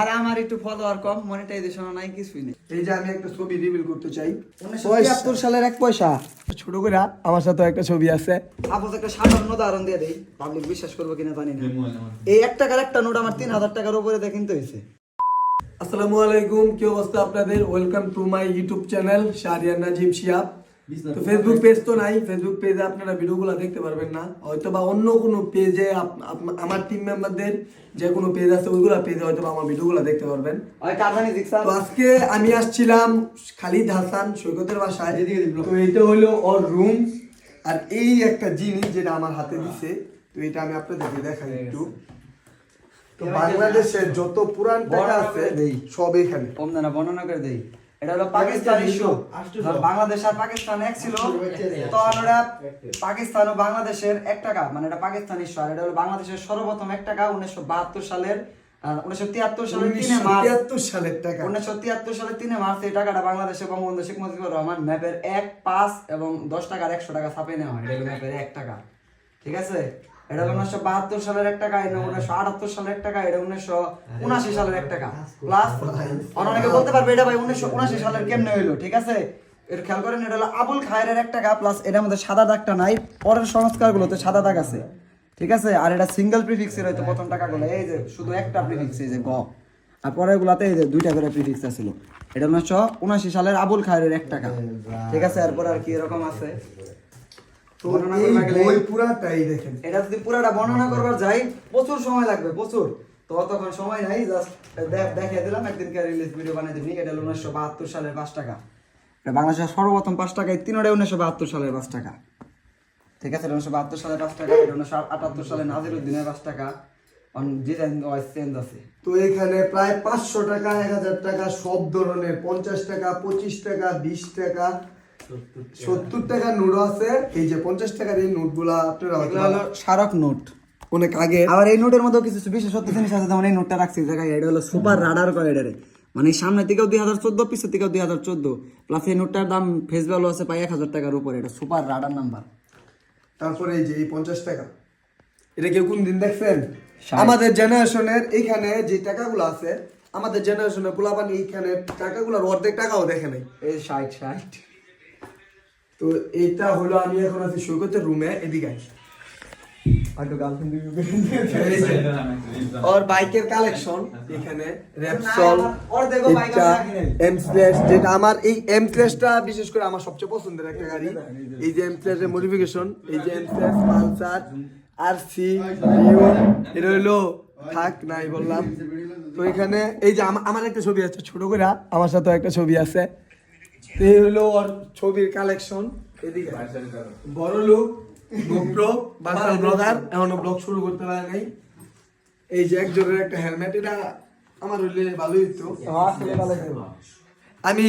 আর আমার একটু ফলোয়ার কম, মনিটাইজেশন নাই, কিছুই নেই। এই যে আমি একটা ছবি রিভিল করতে চাই। 1973 সালের 1 পয়সা। ছোট করে আমার সাথে একটা ছবি আছে। আপনি একটা সাধারণ উদাহরণ দিয়ে দেই, পাবলিক বিশ্বাস করবে কিনা জানি না। এই 1 টাকার একটা নোট আমার 3000 টাকার উপরে দিয়ে কিনতে হয়েছে। আসসালামু আলাইকুম, কি অবস্থা আপনাদের? Welcome to my YouTube channel Shahriar Nazim Shihab. তো ফেসবুক পেজ তো নাই, ফেসবুক পেজে আপনারা ভিডিওগুলো দেখতে পারবেন না, হয়তো বা অন্য কোনো পেজে আমার টিম মেম্বারদের যে কোনো পেজ আছে ওইগুলো পেজে হয়তো বা আমার ভিডিওগুলো দেখতে পারবেন। তো আজকে আমি আসছিলাম খালিদ হাসান সৈকতের বাসায়। তো এইটা হলো ওর রুম, আর এই একটা জিনিস যেটা আমার হাতে দিছে, তো এটা আমি আপনাদেরকে দেখাই একটু। তো বাংলাদেশের যত পুরান টাকা আছে সব এখানে বর্ণনা করে দেই। এটা হলো পাকিস্তান ইস্যু। বাংলাদেশ আর পাকিস্তান এক ছিল, তখন ওটা পাকিস্তান ও বাংলাদেশের 1 টাকা, মানে এটা পাকিস্তান ইস্যু। আর এটা হলো বাংলাদেশের সর্বপ্রথম 1 টাকা 1972 সালের 1973 সালের 3 মার্চ। 1973 সালের টাকা। 1973 সালের 3 মার্চ এই টাকাটা বাংলাদেশে বঙ্গবন্ধু শেখ মুজিবুর রহমান ম্যাপের 1, 5 এবং 10 টাকার 100 টাকা ছাপে নেওয়া হয়। এটা হলো ম্যাপের 1 টাকা, ঠিক আছে? এটা 1972 সালের 1 টাকা, এটা 1978 সালের 1 টাকা, এটা 1979 সালের 1 টাকা প্লাস। অনেকে বলতে পারবে এটা ভাই 1979 সালের কেমনে হইলো, ঠিক আছে? এর খেয়াল করেন, এটা হলো আবুল খায়ের 1 টাকা প্লাস এটার মধ্যে সাদা দাগটা নাই, পরের সংস্কারগুলোতে সাদা দাগ আছে, ঠিক আছে? আর এটা সিঙ্গেল প্রিফিক্সের হয়তো প্রথম টাকাগুলো এই যে শুধু একটা প্রিফিক্স, এই যে গ, আর পরের গুলাতে এই যে 2টা করে প্রিফিক্স ছিল। এটা 1979 সালের আবুল খায়ের 1 টাকা, ঠিক আছে? এরপর আর কি এরকম আছে এটা যদি পুরাটা বর্ণনা করবার যাই প্রচুর সময় লাগবে, প্রচুর। তো তখন সময় নাই, জাস্ট দেখিয়ে দিলাম, একদিনকে রিলিজ ভিডিও বানিয়ে দিবি। এটা হলো 1972 সালের 5 টাকা। এটা বাংলাদেশের সর্বপ্রথম 5 টাকা, এই তিনটাই 1972 সালের 5 টাকা, ঠিক আছে? 1972 সালের 5 টাকা, এটা 1978 সালে নাজিরউদ্দিনের 5 টাকা। ডিজাইন ওয়াইজ চেঞ্জ আছে। তো এখানে প্রায় 500 টাকা, 1000 টাকা সব ধরনের, 50 টাকা, 25 টাকা, 20 টাকা, 70 টাকা নোট আছে। এই যে 50 টাকার এই নোটগুলা আপনারা হলো স্মারক নোট, অনেক আগে। আবার এই নোটের মধ্যে কিছু বিশেষত্ব জিনিস আছে, যেমন এই নোটটা রাখছি জায়গায়, এটা হলো সুপার রাডার করে এটারে, মানে সামনে থেকেও 2014, পিছের থেকেও 2014, প্লাস এই নোটটার দাম ফেস ভ্যালু আছে প্রায় 1000 টাকার উপরে। এটা সুপার রাডার নাম্বার। তারপরে এই যে এই 50 টাকা, এটা কেউ কোন দিন দেখছেন? আমাদের জেনারেশনের এইখানে যে টাকাগুলো আছে, আমাদের জেনারেশনের পোলাপান এইখানে টাকাগুলোর অর্ধেক টাকাও দেখে নাই। এই 60। তো এইটা হলো, আমি এখন আছি সৈকতের রুমে, এদিকে ওর বাইকের কালেকশন এখানে, র্যাপসল, এমস্ল্যাশ, যেটা আমার এই এমস্ল্যাশটা বিশেষ করে আমার সবচেয়ে পছন্দের একটা গাড়ি। এই যে এমস্ল্যাশের মডিফিকেশন, এই যে এমস্ল্যাশ পালসার আরসি ভিউ, এটা হইলো থাক নাই বললাম। তো এখানে এই যে আমার একটা ছবি আছে ছোট করে, আমার সাথে একটা ছবি আছে। এই হলো ওর ছবির কালেকশন। এদিকে বড় লোক গোপ্রো বাসাল ব্লগার, এখনো ব্লগ শুরু করতে পারে নাই। এই যে একজনের একটা হেলমেট, এটা আমার হইলে ভালোই হইতো। আমি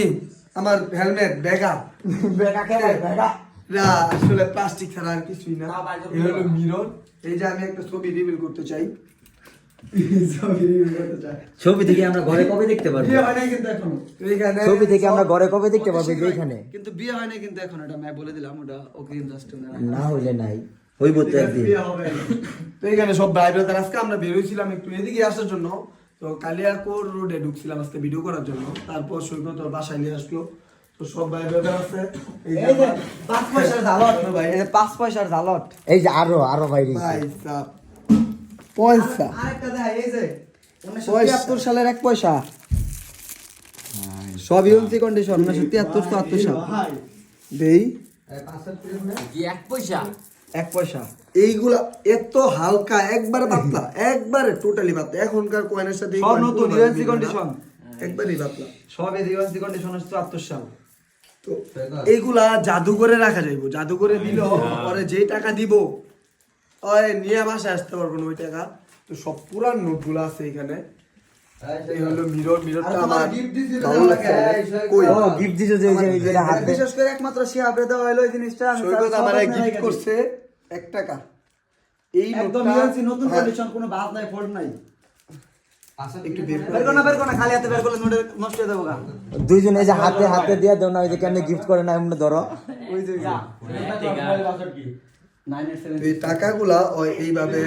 আমার হেলমেট ব্যাগা আসলে প্লাস্টিক ছাড়া আর কিছুই না। এই হলো মিরর। এই যে আমি একটা ছবি রিভিল করতে চাই। ছবি থেকে আমরা ঘরে কবে দেখতে পারবো? বিয়ে হয় নাই কিন্তু এখনো। এইখানে ছবি থেকে আমরা ঘরে কবে দেখতে পারবো? এইখানে কিন্তু বিয়ে হয় নাই কিন্তু এখন, এটা আমি বলে দিলাম, ওটা অগ্রিম জাস্ট না হইলে নাই, হইব তো একদিন। বিয়ে হবে। তো এখানে সব ভাই ব্রাদার, আজকে আমরা বের হইছিলাম একটু এদিকে আসার জন্য। তো কালিয়াকোর রোডে ঢুকছিলাম আজকে ভিডিও করার জন্য, তারপর সৈকত ওর বাসায় নিয়ে আসলো। তো সব ভাই ব্রাদার আছে। এই যে 5 পয়সার ঝালট ভাই, এই 5 পয়সার ঝালট। এই যে আরো বাইরে ভাই সাব পয়সা। আরেকটা দেখাই, এই যে 1973 সালের 1 পয়সা, সব ইউএনসি কন্ডিশন, 1973 সাল। দেই 1 পয়সা 1 পয়সা। এইগুলা এত হালকা, একবারে পাতলা, একবারে টোটালি পাতলা। এখনকার কয়েনের সাথে সব নতুন ইউএনসি কন্ডিশন, একবারই পাতলা, সব ইউএনসি কন্ডিশন 74 সাল। তো এইগুলা জাদুঘরে রাখা যাইব, জাদুঘরে দিল পরে যে টাকা দিব ওই নিয়ে বাসায় আসতে পারবো না ওই টাকা। তো সব পুরান নোটগুলো আছে এখানে। এই হলো মিরর, মিররটা আমার ভালো লাগছে। কই ও গিফট দিছো যে যেটা হাতে, বিশেষ করে একমাত্র শিহাবরে দেওয়া হলো এই জিনিসটা। সৈকত আমারে গিফট করছে 1 টাকা। এই একদম নোটটা ইউএনসি নতুন কন্ডিশন, কোনো বাদ নাই, ফল্ট নাই। একটু বের বের কর না, খালি হাতে বের করলে নোটে নষ্ট হয়ে যাবে গা। দুইজন এই যে হাতে দিয়ে দাও না, ওই যে কেমনে গিফট করে না এমন ধরো। ওই যে 9876 তো এই টাকাগুলা ওই এইভাবে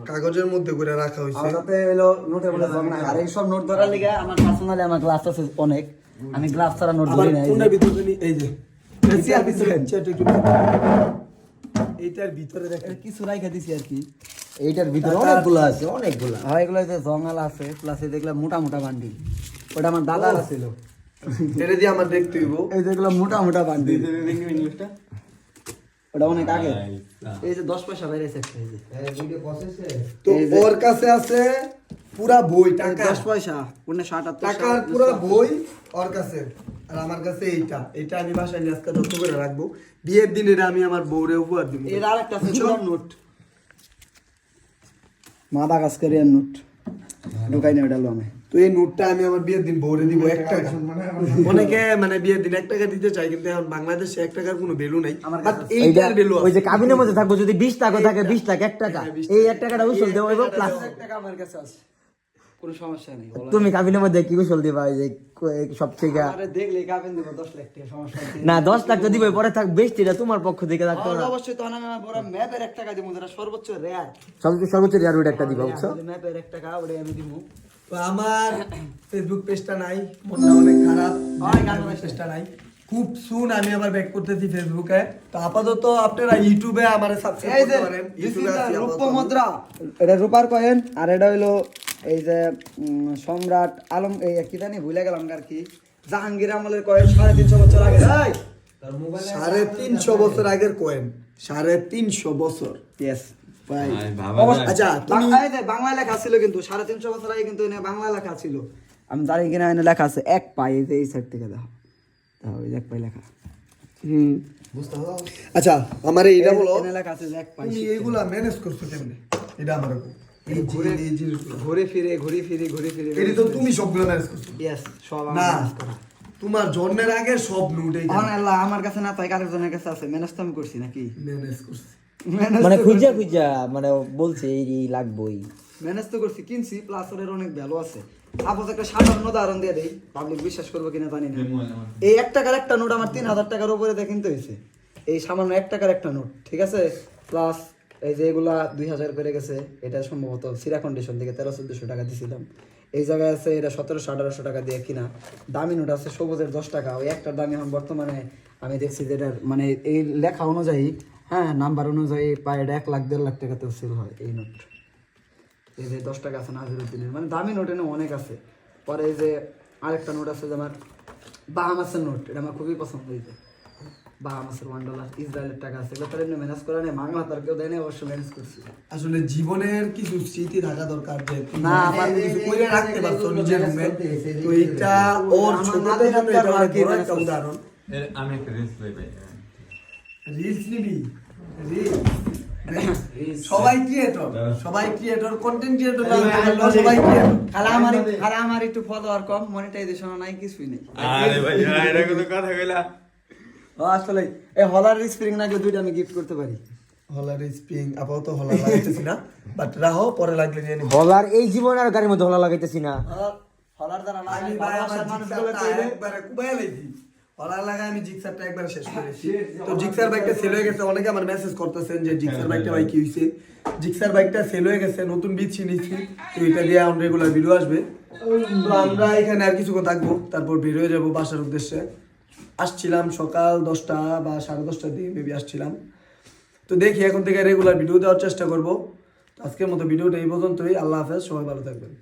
কাগজের মধ্যে করে রাখা হয়েছে। আমার সাথে হলো নোটের বলে জং না, আর এই সব নোট ধরার লিগে আমার পার্সোনালি আমার গ্লাস আছে অনেক, আমি গ্লাস ছাড়া নোট আবার ধরি না। কোনটার ভিতরে এই যে চেয়ার ভিতরে। চেয়ারটা একটু এইটার ভিতরে দেখেন কিছু রাইখা দিছি আর কি। এইটার ভিতরে অনেকগুলো আছে, অনেকগুলো। হয় এগুলো যে জঙ্গালা আছে, প্লাস এই দেখলাম মোটা মোটা বান্ডিল, ওটা আমার দাদার ছিল। এটা দিয়ে আমার দেখতে হইব। এই যেগুলো মোটা মোটা বান্ডিল, ওটা অনেক আগে। এই যে 10 পয়সা বেরিয়েছে একটা, এই যে তো ওর কাছে আছে পুরা বই টাকা, 10 পয়সা 1978 টাকার পুরা বই ওর কাছে। আর আমার কাছে এইটা আমি বাসায় নিয়ে আজকে যত্ন করে রাখবো। বিয়ের দিন এটা আমি আমার বউরে উপহার দিব। এর আরেকটা আছে চুলার নোট, মাদা কাজ করে নোট ঢুকাই না, ওটা আমি। তো এই নোটটা আমি আমার বিয়ের দিন বউরে দিব 1 টাকা। অনেকে মানে বিয়ের দিন 1 টাকা দিতে চাই, কিন্তু এখন বাংলাদেশে 1 টাকার কোনো ভ্যালু নাই। বাট এইটার ভ্যালু ওই যে কাবিনের মধ্যে থাকবো, যদি 20 টাকা থাকে 20 লাখ 1 টাকা, এই 1 টাকাটা উসল দেবো প্লাস 1 টাকা আমার কাছে আছে, কোনো সমস্যা নেই। তুমি কাবিনের মধ্যে কি উসল দিবা? ওই যে সব থেকে আরে দেখলে কাবেন দিব 10 লাখ টাকা, সমস্যা নেই। না 10 লাখ তো দিবে, পরে থাক 20টা তোমার পক্ষ থেকে থাকতো আর না। অবশ্যই তখন আমি আমার বড় ম্যাপের 1 টাকা দিব, যেটা সর্বোচ্চ রেয়ার। সর্বোচ্চ রেয়ার ওইটা একটা দিবা, বুঝছো? ম্যাপের 1 টাকা ওটা আমি দিব। তো আমার ফেসবুক পেজটা নাই, মনটা অনেক খারাপ। পেজটা নাই, খুব সুন আমি আবার ব্যাক করতেছি ফেসবুকে। তো আপাতত আপনারা ইউটিউবে আমারে সাবস্ক্রাইব এই যে করতে পারেন। ইউটিউবে আছি রূপ আপাতত। মুদ্রা, এটা রূপার কয়েন, আর এটা হইলো এই যে সম্রাট আলম, এই কি জানি ভুলে গেলাম আর কি, জাহাঙ্গীর আমলের কয়েন 350 বছর আগে। এই 350 বছর আগের কয়েন, 350 বছর। ইয়েস ভাই। আচ্ছা তুমি বাংলা লেখা ছিল, কিন্তু 350 বছর আগে কিন্তু এনে বাংলা লেখা ছিল। আমি জানি কিনা এনে লেখা আছে 1 পাই, এই যে এই সাইড থেকে দেখো, ওই 1 পাই লেখা। আচ্ছা আমার এইটা বলো, এনে লেখা আছে যে 1 পাই। তুমি এইগুলা ম্যানেজ করছো কেমনে? এটা আমার এই জিনিসগুলো ঘুরে ফিরে এটি তো তুমি সবগুলো ম্যানেজ করছো। ইয়েস সব না আমি করা। তোমার জন্মের আগে সব নোট এই আল্লাহ আমার কাছে না, তাই আরেকজনের কাছে আছে, ম্যানেজ তো আমি করছি নাকি? ম্যানেজ করছি। মানে খুঁজা মানে বলছে এই লাগবই। ম্যানেজ তো করছি, কিনছি, প্লাস ওর অনেক ভ্যালু আছে। সাপোজ একটা সাধারণ উদাহরণ দিয়ে দেই, পাবলিক বিশ্বাস করবো কিনা জানি না। এই 1 টাকার একটা নোট আমার 3000 টাকার উপরে দিয়ে কিনতে হয়েছে। এই সামান্য 1 টাকার একটা নোট, ঠিক আছে? প্লাস এই যে এগুলা 2000 করে গেছে, এটা সম্ভবত সিরা কন্ডিশন থেকে 1300-1400 টাকা দিয়েছিলাম। এই জায়গায় আছে এটা 1700-1800 টাকা দিয়ে কিনা। দামি নোট আছে সবুজের 10 টাকা, ওই একটার দাম এখন বর্তমানে আমি দেখছি যে এটার মানে এই লেখা অনুযায়ী, হ্যাঁ নাম্বার অনুযায়ী প্রায় 1 লাখ 1.5 লাখ টাকাতেও সেল হয় এই নোট। এই যে 10 টাকা আছে নাজিরুদ্দিনের, মানে দামি নোট এনে অনেক আছে। পরে এই যে আরেকটা নোট আছে যে আমার বাহামাসের নোট, এটা আমার খুবই পছন্দ হয়েছে। বাহামাসের $1, ইসরায়েলের টাকা আছে, এগুলো তার এমনি ম্যানেজ করা নেই, বাংলা তার কেউ দেয় না, অবশ্য ম্যানেজ করছি। আসলে জীবনের কিছু স্মৃতি থাকা দরকার, যে তুমি না, কিছু করে রাখতে পারছো নিজের রুমে। তো এটা ওর ছোটদের জন্য এটা অনেক বড় একটা উদাহরণ। আমি একটা রিলস প্লে পাই। রিলস নিবি, সবাই ক্রিয়েটর কন্টেন্ট ক্রিয়েটর না, সবাই ক্রিয়েটর। খালা আমার একটু ফলোয়ার কম, মনিটাইজেশন নাই, কিছুই নেই। আরে ভাই এটা কোনো কথা কইলা? আসলে এই হলার স্প্রিং নাকি 2টা আমি গিফট করতে পারি। হলার স্প্রিং আপাতত হলার লাগাইতেছি না, বাট রাহো পরে লাগলে নিয়ে নিব। হলার এই জীবনে আর গাড়ির মধ্যে হলা লাগাইতেছি না। হলার দ্বারা আমি ভাই আমার জিক্সারটা একবারে কুবাইয়া লাইছি। হলার লাগা আমি জিক্সারটা একবারে শেষ করেছি। তো জিক্সার বাইকটা সেল হয়ে গেছে, অনেকে আমার মেসেজ করতেছেন যে জিক্সার বাইকটা ভাই কি হইছে। জিক্সার বাইকটা সেল হয়ে গেছে, নতুন বিচি নিছি, তো এটা দিয়ে আমরা রেগুলার ভিডিও আসবে। তো আমরা এখানে আর কিছুক্ষণ থাকবো, তারপর বের হয়ে যাবো বাসার উদ্দেশ্যে। আসছিলাম সকাল 10টা বা 10:30টার দিকে মেবি আসছিলাম। তো দেখি এখন থেকে রেগুলার ভিডিও দেওয়ার চেষ্টা করবো। আজকের মতো ভিডিওটা এই পর্যন্তই। আল্লাহ হাফেজ, সবাই ভালো থাকবেন।